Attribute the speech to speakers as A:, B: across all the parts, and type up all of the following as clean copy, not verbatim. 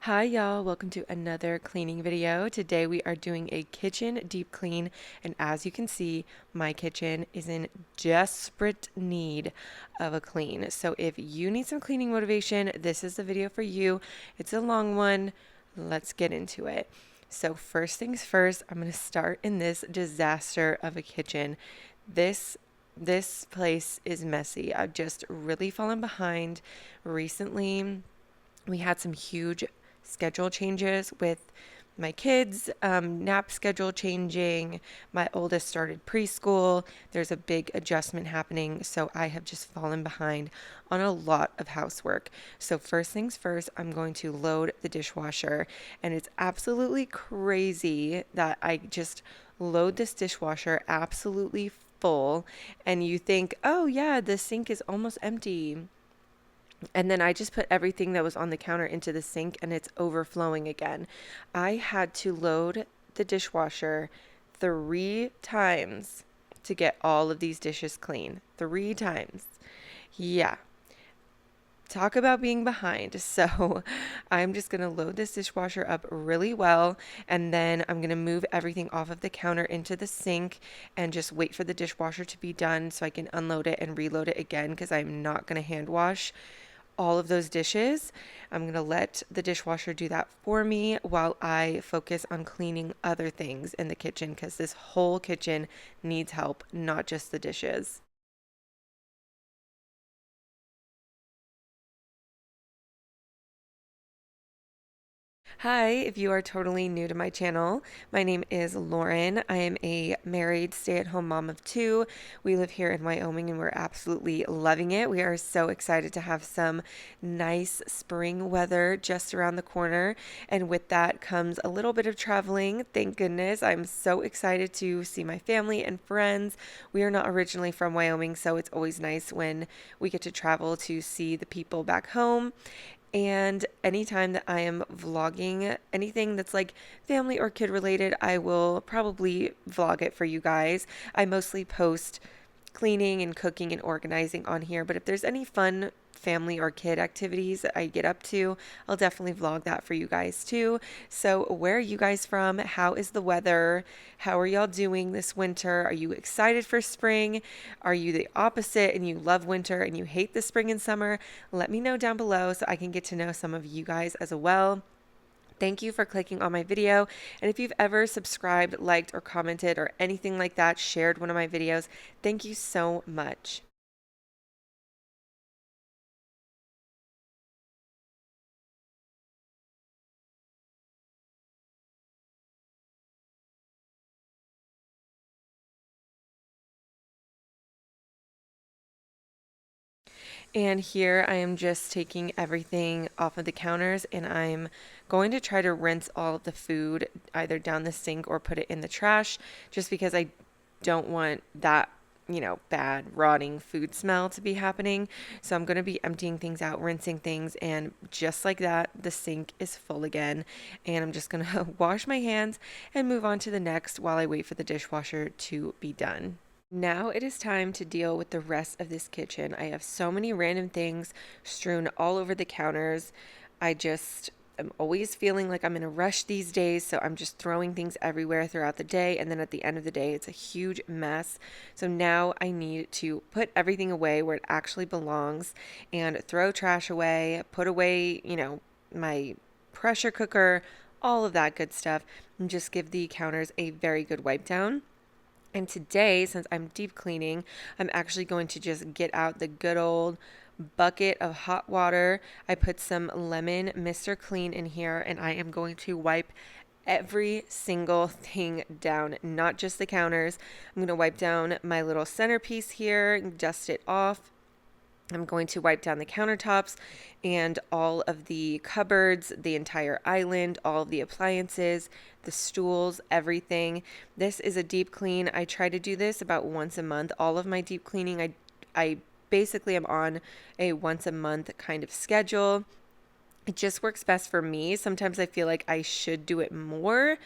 A: Hi y'all, welcome to another cleaning video. Today we are doing a kitchen deep clean, and as you can see, my kitchen is in desperate need of a clean. So if you need some cleaning motivation, this is the video for you. It's a long one. Let's get into it. So first things first, I'm going to start in this disaster of a kitchen. This place is messy. I've just really fallen behind recently. We had some huge schedule changes with my kids, nap schedule changing. My oldest started preschool. There's a big adjustment happening, so I have just fallen behind on a lot of housework. So first things first, I'm going to load the dishwasher, and it's absolutely crazy that I just load this dishwasher absolutely full, and you think, oh yeah, the sink is almost empty. And then I just put everything that was on the counter into the sink and it's overflowing again. I had to load the dishwasher 3 times to get all of these dishes clean. 3 times. Yeah. Talk about being behind. So I'm just going to load this dishwasher up really well. And then I'm going to move everything off of the counter into the sink and just wait for the dishwasher to be done so I can unload it and reload it again because I'm not going to hand wash all of those dishes. I'm going to let the dishwasher do that for me while I focus on cleaning other things in the kitchen because this whole kitchen needs help, not just the dishes. Hi, if you are totally new to my channel, my name is Lauren. I am a married stay-at-home mom of two. We live here in Wyoming and we're absolutely loving it. We are so excited to have some nice spring weather just around the corner. And with that comes a little bit of traveling. Thank goodness. I'm so excited to see my family and friends. We are not originally from Wyoming, so it's always nice when we get to travel to see the people back home. And anytime that I am vlogging anything that's like family or kid related, I will probably vlog it for you guys. I mostly post cleaning and cooking and organizing on here, but if there's any fun family or kid activities that I get up to, I'll definitely vlog that for you guys too. So, where are you guys from? How is the weather? How are y'all doing this winter? Are you excited for spring? Are you the opposite and you love winter and you hate the spring and summer? Let me know down below so I can get to know some of you guys as well. Thank you for clicking on my video. And if you've ever subscribed, liked, or commented, or anything like that, shared one of my videos, thank you so much. And here I am just taking everything off of the counters and I'm going to try to rinse all of the food either down the sink or put it in the trash just because I don't want that, bad rotting food smell to be happening. So I'm going to be emptying things out, rinsing things, and just like that, the sink is full again. And I'm just going to wash my hands and move on to the next while I wait for the dishwasher to be done. Now it is time to deal with the rest of this kitchen. I have so many random things strewn all over the counters. I just am always feeling like I'm in a rush these days, so I'm just throwing things everywhere throughout the day, and then at the end of the day, it's a huge mess. So now I need to put everything away where it actually belongs and throw trash away, put away, my pressure cooker, all of that good stuff, and just give the counters a very good wipe down. And today, since I'm deep cleaning, I'm actually going to just get out the good old bucket of hot water. I put some lemon Mr. Clean in here and I am going to wipe every single thing down, not just the counters. I'm going to wipe down my little centerpiece here, dust it off. I'm going to wipe down the countertops and all of the cupboards, the entire island, all of the appliances, the stools, everything. This is a deep clean. I try to do this about once a month. All of my deep cleaning, I basically am on a once a month kind of schedule. It just works best for me. Sometimes I feel like I should do it more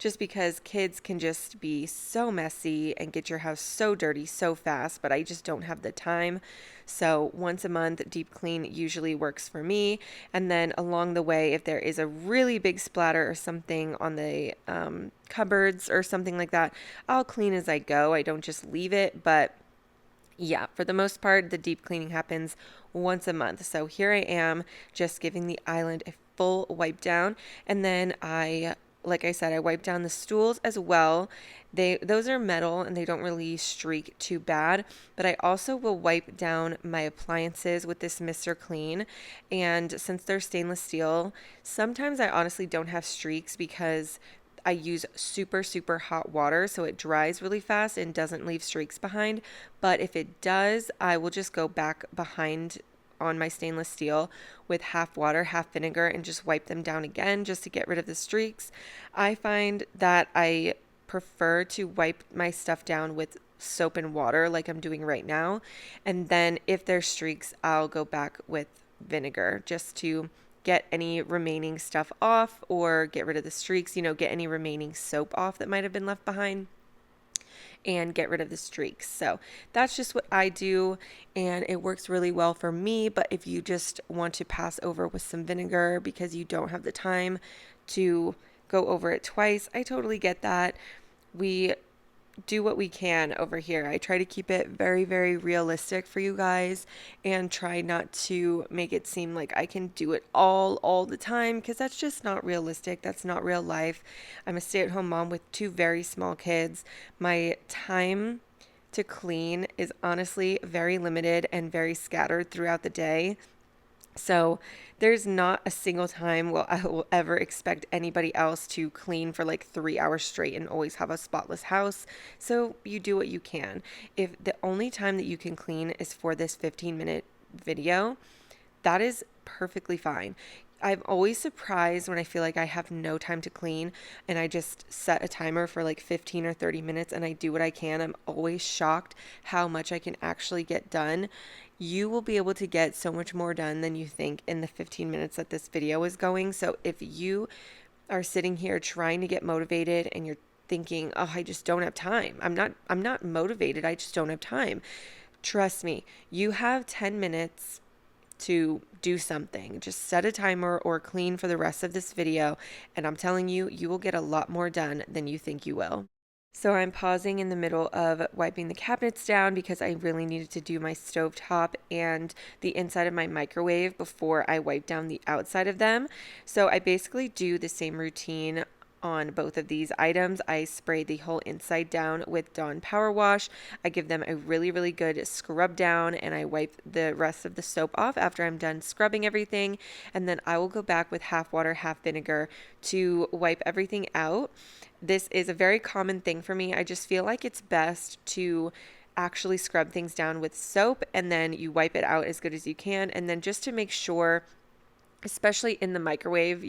A: just because kids can just be so messy and get your house so dirty so fast, but I just don't have the time. So once a month, deep clean usually works for me. And then along the way, if there is a really big splatter or something on the cupboards or something like that, I'll clean as I go. I don't just leave it, but yeah, for the most part, the deep cleaning happens once a month. So here I am just giving the island a full wipe down. And then like I said, I wipe down the stools as well. Those are metal and they don't really streak too bad, but I also will wipe down my appliances with this Mr. Clean. And since they're stainless steel, sometimes I honestly don't have streaks because I use super, super hot water so it dries really fast and doesn't leave streaks behind. But if it does, I will just go back behind on my stainless steel with half water, half vinegar, and just wipe them down again just to get rid of the streaks. I find that I prefer to wipe my stuff down with soap and water like I'm doing right now. And then if there's streaks, I'll go back with vinegar just to get any remaining stuff off or get rid of the streaks, get any remaining soap off that might have been left behind and get rid of the streaks. So that's just what I do, and it works really well for me. But if you just want to pass over with some vinegar because you don't have the time to go over it twice, I totally get that. We do what we can over here. I try to keep it very, very realistic for you guys and try not to make it seem like I can do it all the time, because that's just not realistic. That's not real life. I'm a stay-at-home mom with two very small kids. My time to clean is honestly very limited and very scattered throughout the day. So there's not a single time I will ever expect anybody else to clean for like 3 hours straight and always have a spotless house. So you do what you can. If the only time that you can clean is for this 15-minute video, that is perfectly fine. I'm always surprised when I feel like I have no time to clean and I just set a timer for like 15 or 30 minutes and I do what I can. I'm always shocked how much I can actually get done. You will be able to get so much more done than you think in the 15 minutes that this video is going. So if you are sitting here trying to get motivated and you're thinking, "Oh, I just don't have time. I'm not motivated. I just don't have time." Trust me, you have 10 minutes to do something. Just set a timer or clean for the rest of this video, and I'm telling you, you will get a lot more done than you think you will. So I'm pausing in the middle of wiping the cabinets down because I really needed to do my stovetop and the inside of my microwave before I wipe down the outside of them. So I basically do the same routine on both of these items. I spray the whole inside down with Dawn Power Wash. I give them a really, really good scrub down and I wipe the rest of the soap off after I'm done scrubbing everything. And then I will go back with half water, half vinegar to wipe everything out. This is a very common thing for me. I just feel like it's best to actually scrub things down with soap and then you wipe it out as good as you can. And then just to make sure, especially in the microwave,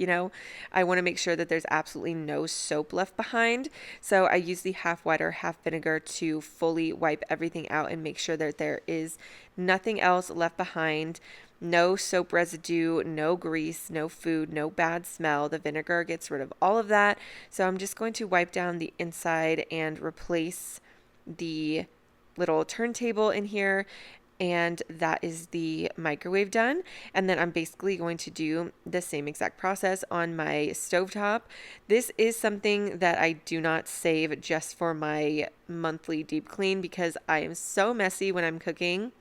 A: I want to make sure that there's absolutely no soap left behind. So I use the half water, half vinegar to fully wipe everything out and make sure that there is nothing else left behind. No soap residue, no grease, no food, no bad smell. The vinegar gets rid of all of that. So I'm just going to wipe down the inside and replace the little turntable in here, and that is the microwave done. And then I'm basically going to do the same exact process on my stovetop. This is something that I do not save just for my monthly deep clean because I am so messy when I'm cooking.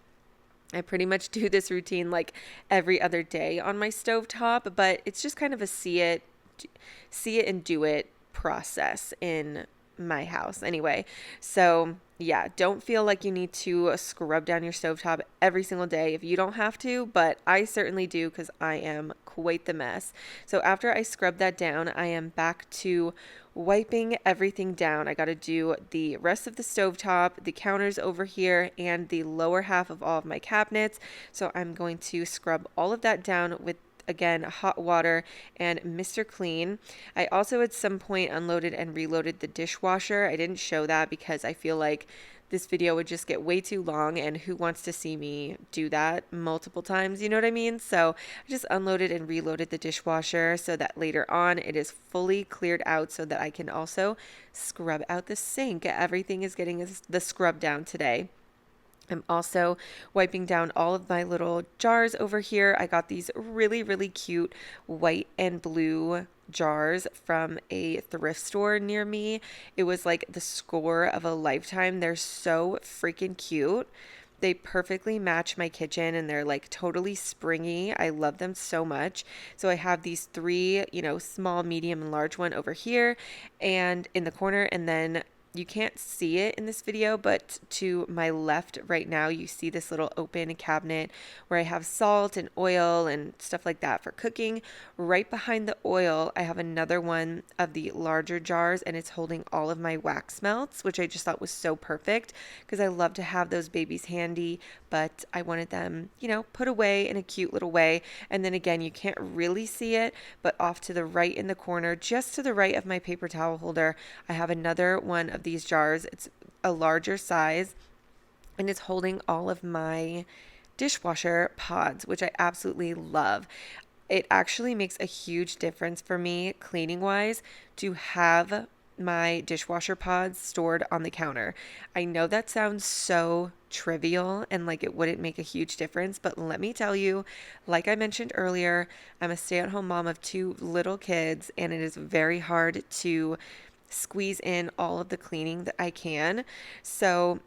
A: I pretty much do this routine like every other day on my stovetop, but it's just kind of a see it and do it process in my house anyway. So yeah, don't feel like you need to scrub down your stovetop every single day if you don't have to, but I certainly do because I am quite the mess. So after I scrub that down, I am back to wiping everything down. I got to do the rest of the stovetop, the counters over here, and the lower half of all of my cabinets. So I'm going to scrub all of that down with, again, hot water and Mr. Clean. I also at some point unloaded and reloaded the dishwasher. I didn't show that because I feel like this video would just get way too long, and who wants to see me do that multiple times, you know what I mean? So I just unloaded and reloaded the dishwasher so that later on it is fully cleared out so that I can also scrub out the sink. Everything is getting the scrub down today. I'm also wiping down all of my little jars over here. I got these really, really cute white and blue jars from a thrift store near me. It was like the score of a lifetime. They're so freaking cute. They perfectly match my kitchen and they're like totally springy. I love them so much. So I have these three, small, medium, and large one over here and in the corner, and then you can't see it in this video, but to my left right now, you see this little open cabinet where I have salt and oil and stuff like that for cooking. Right behind the oil, I have another one of the larger jars, and it's holding all of my wax melts, which I just thought was so perfect because I love to have those babies handy, but I wanted them, put away in a cute little way. And then again, you can't really see it, but off to the right in the corner, just to the right of my paper towel holder, I have another one of these jars. It's a larger size and it's holding all of my dishwasher pods, which I absolutely love. It actually makes a huge difference for me cleaning wise to have my dishwasher pods stored on the counter. I know that sounds so trivial and like it wouldn't make a huge difference, but let me tell you, like I mentioned earlier, I'm a stay-at-home mom of two little kids, and it is very hard to squeeze in all of the cleaning that I can. So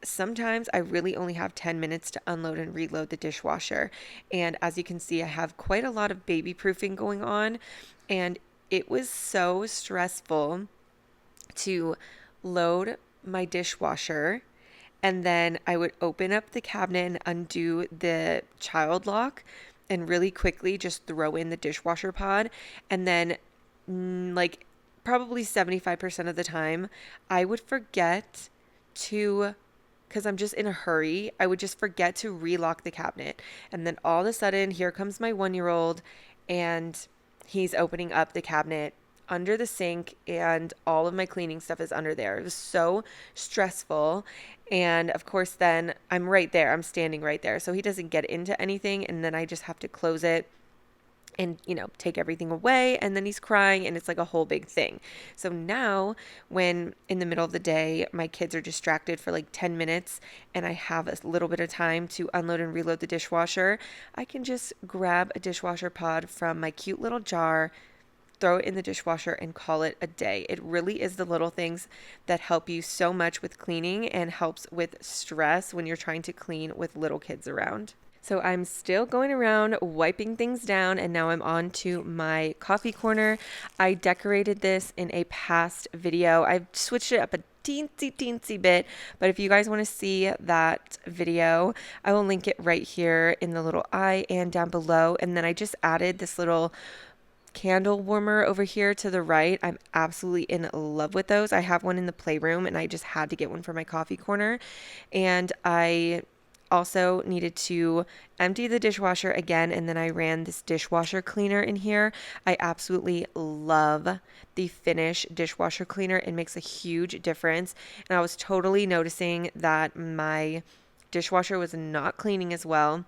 A: sometimes I really only have 10 minutes to unload and reload the dishwasher. And as you can see, I have quite a lot of baby proofing going on, and it was so stressful to load my dishwasher, and then I would open up the cabinet and undo the child lock and really quickly just throw in the dishwasher pod, and then like probably 75% of the time, I would forget to, because I'm just in a hurry, I would just forget to relock the cabinet. And then all of a sudden, here comes my 1-year-old, and he's opening up the cabinet under the sink, and all of my cleaning stuff is under there. It was so stressful. And of course, then I'm right there. I'm standing right there. So he doesn't get into anything, and then I just have to close it and, take everything away, and then he's crying, and it's like a whole big thing. So now when in the middle of the day, my kids are distracted for like 10 minutes and I have a little bit of time to unload and reload the dishwasher, I can just grab a dishwasher pod from my cute little jar, throw it in the dishwasher, and call it a day. It really is the little things that help you so much with cleaning and helps with stress when you're trying to clean with little kids around. So I'm still going around wiping things down, and now I'm on to my coffee corner. I decorated this in a past video. I've switched it up a teensy bit, but if you guys want to see that video, I will link it right here in the little eye and down below. And then I just added this little candle warmer over here to the right. I'm absolutely in love with those. I have one in the playroom, and I just had to get one for my coffee corner. And I also needed to empty the dishwasher again, and then I ran this dishwasher cleaner in here. I absolutely love the Finish dishwasher cleaner. It makes a huge difference, and I was totally noticing that my dishwasher was not cleaning as well.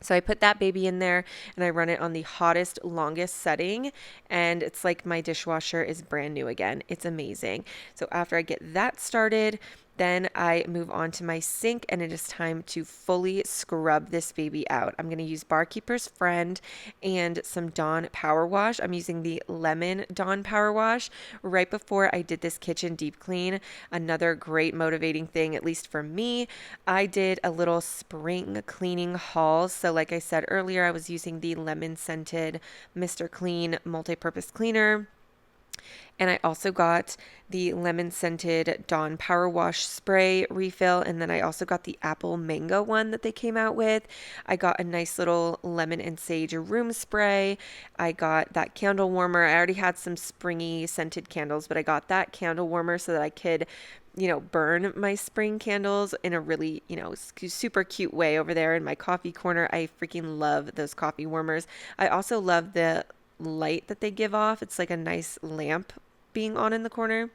A: So I put that baby in there and I run it on the hottest, longest setting, and it's like my dishwasher is brand new again. It's amazing. So after I get that started, then I move on to my sink, and it is time to fully scrub this baby out. I'm going to use Barkeeper's Friend and some Dawn Power Wash. I'm using the Lemon Dawn Power Wash right before I did this kitchen deep clean. Another great motivating thing, at least for me, I did a little spring cleaning haul. So like I said earlier, I was using the lemon scented Mr. Clean multi-purpose cleaner. And I also got the lemon scented Dawn Power Wash spray refill. And then I also got the apple mango one that they came out with. I got a nice little lemon and sage room spray. I got that candle warmer. I already had some springy scented candles, but I got that candle warmer so that I could burn my spring candles in a really, super cute way over there in my coffee corner. I freaking love those coffee warmers. I also love the light that they give off. It's like a nice lamp being on in the corner.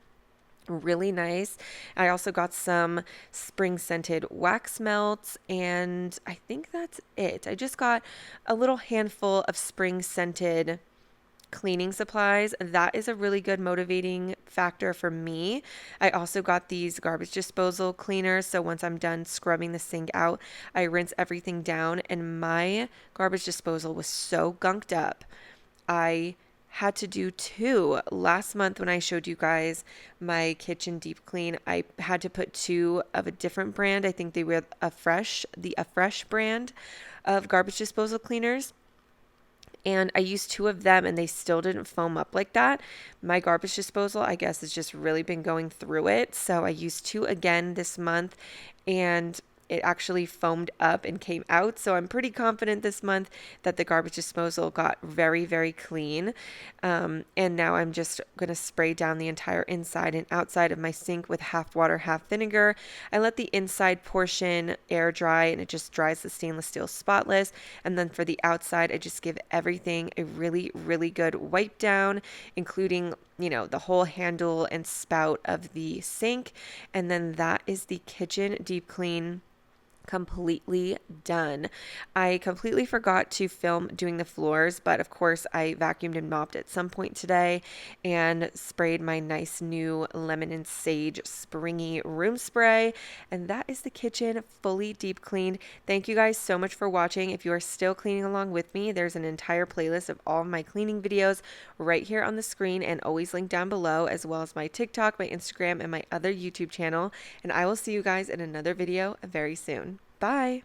A: really nice. I also got some spring scented wax melts, and I think that's it. I just got a little handful of spring scented cleaning supplies. That is a really good motivating factor for me. I also got these garbage disposal cleaners. So once I'm done scrubbing the sink out, I rinse everything down, and my garbage disposal was so gunked up. I had to do two. Last month when I showed you guys my kitchen deep clean, I had to put two of a different brand. I think they were a fresh brand of garbage disposal cleaners. And I used two of them and they still didn't foam up like that. My garbage disposal, I guess, has just really been going through it. So I used two again this month, and it actually foamed up and came out. So I'm pretty confident this month that the garbage disposal got very, very clean. And now I'm just going to spray down the entire inside and outside of my sink with half water, half vinegar. I let the inside portion air dry and it just dries the stainless steel spotless. And then for the outside, I just give everything a really, really good wipe down, including the whole handle and spout of the sink. And then that is the kitchen deep clean completely done. I completely forgot to film doing the floors, but of course I vacuumed and mopped at some point today and sprayed my nice new lemon and sage springy room spray, and that is the kitchen fully deep cleaned. Thank you guys so much for watching. If you are still cleaning along with me, there's an entire playlist of all of my cleaning videos right here on the screen and always linked down below, as well as my TikTok, my Instagram, and my other YouTube channel. And I will see you guys in another video very soon. Bye.